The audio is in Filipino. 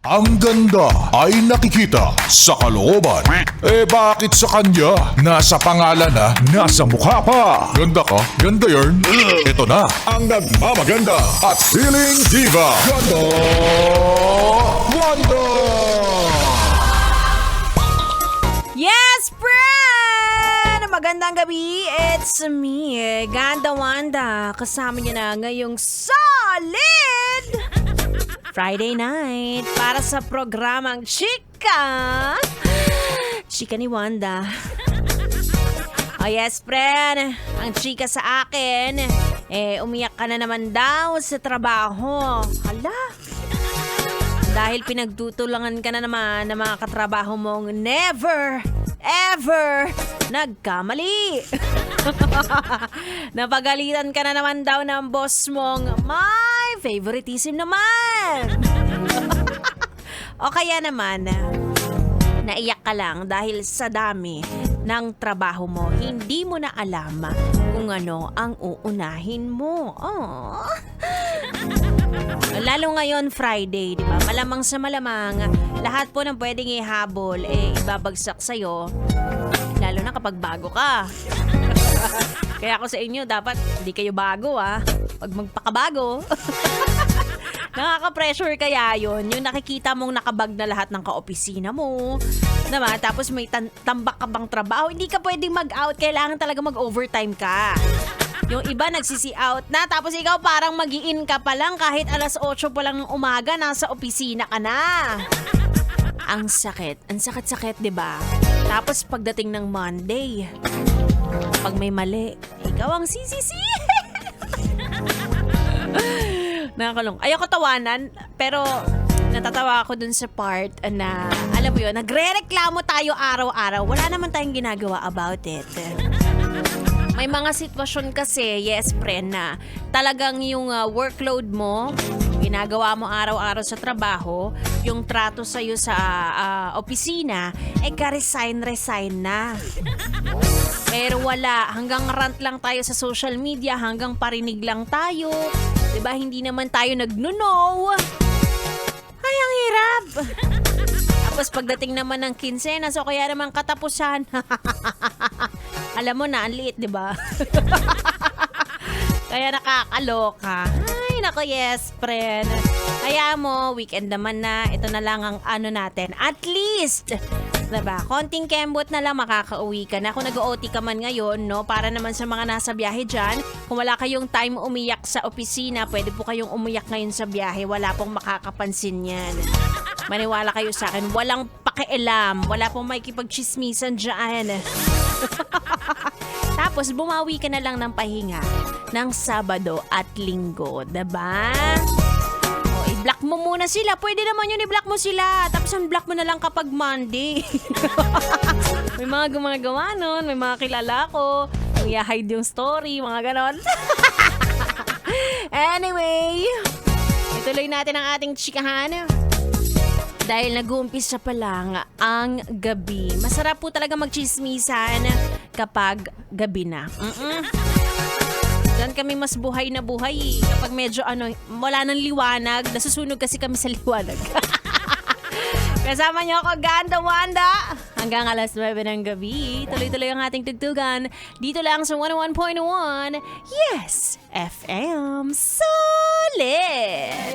Ang ganda ay nakikita sa kalooban. Eh bakit sa kanya? Nasa pangalan na, nasa mukha pa. Ganda ka? Ganda yarn. Ito na ang nagmamaganda at feeling diva. Ganda Wanda! Yes, friend! Magandang gabi, it's me, Ganda Wanda. Kasama niyo na ngayong solid Friday night para sa programang Chika ni Wanda. Oh yes, friend. Ang chika sa akin, umiyak ka na naman daw sa trabaho. Hala. Dahil pinagtutulangan ka na naman ng mga katrabaho mong never, ever nagkamali. Napagalitan ka na naman daw ng boss mong my favoritism naman. O kaya naman, naiyak ka lang dahil sa dami ng trabaho mo, hindi mo na alam kung ano ang uunahin mo. Oh. Lalo ngayon Friday, di ba? Malamang sa malamang, lahat po ng pwedeng ihabol, ibabagsak sa'yo. Lalo na kapag bago ka. Kaya ako sa inyo, dapat hindi kayo bago Pag magpakabago. Nakaka-pressure kaya yun. Yung nakikita mong nakabag na lahat ng kaopisina mo. Diba? Tapos may tambak ka bang trabaho. Hindi ka pwedeng mag-out. Kailangan talaga mag-overtime ka. Yung iba nagsisi out na. Tapos ikaw parang mag-i-in ka pa lang. Kahit alas 8 pa lang ng umaga, nasa opisina ka na. Ang sakit. Ang sakit-sakit, diba? Tapos pagdating ng Monday, pag may mali, ikaw ang sisisi. Nakakalong. Ayoko tawanan, pero natatawa ako dun sa part na, alam mo yun, nagre-reklamo tayo araw-araw. Wala naman tayong ginagawa about it. May mga sitwasyon kasi, yes friend, na talagang yung workload mo, ginagawa mo araw-araw sa trabaho, yung trato sa'yo sa opisina, ka-resign na. Pero wala, hanggang rant lang tayo sa social media, hanggang parinig lang tayo. Diba, hindi naman tayo nagno-know. Ay, ang hirap. Tapos pagdating naman ng kinsenas o kaya naman katapusan, alam mo na, ang liit, diba? Kaya nakakaloka. Ay, nako, yes, friend. Kaya mo, weekend naman na, ito na lang ang ano natin. At least, diba, konting kembot na lang makakauwi ka na. Kung nag-OT ka man ngayon, no, para naman sa mga nasa biyahe dyan, kung wala kayong time umiyak sa opisina, pwede po kayong umiyak ngayon sa biyahe. Wala pong makakapansin yan. Maniwala kayo sa akin, walang pakialam. Wala pong makikipagchismisan dyan. Tapos, bumawi ka na lang ng pahinga ng Sabado at Linggo, diba? O, i-block mo muna sila. Pwede naman yun, i-block mo sila. Tapos, un-block mo na lang kapag Monday. May mga gumagawa nun. May mga kilala ko. I-hide yung story, mga ganon. Anyway, ituloy natin ang ating chikahan. Dahil nag-uumpisa pa lang ang gabi. Masarap po talaga magchismisan kapag gabi na. Diyan kami mas buhay na buhay. Kapag medyo wala nang liwanag, nasusunog kasi kami sa liwanag. Kasama niyo ako, Ganda Wanda. Hanggang alas 9 ng gabi. Tuloy-tuloy ang ating tugtugan. Dito lang sa 101.1. Yes! FM Solid!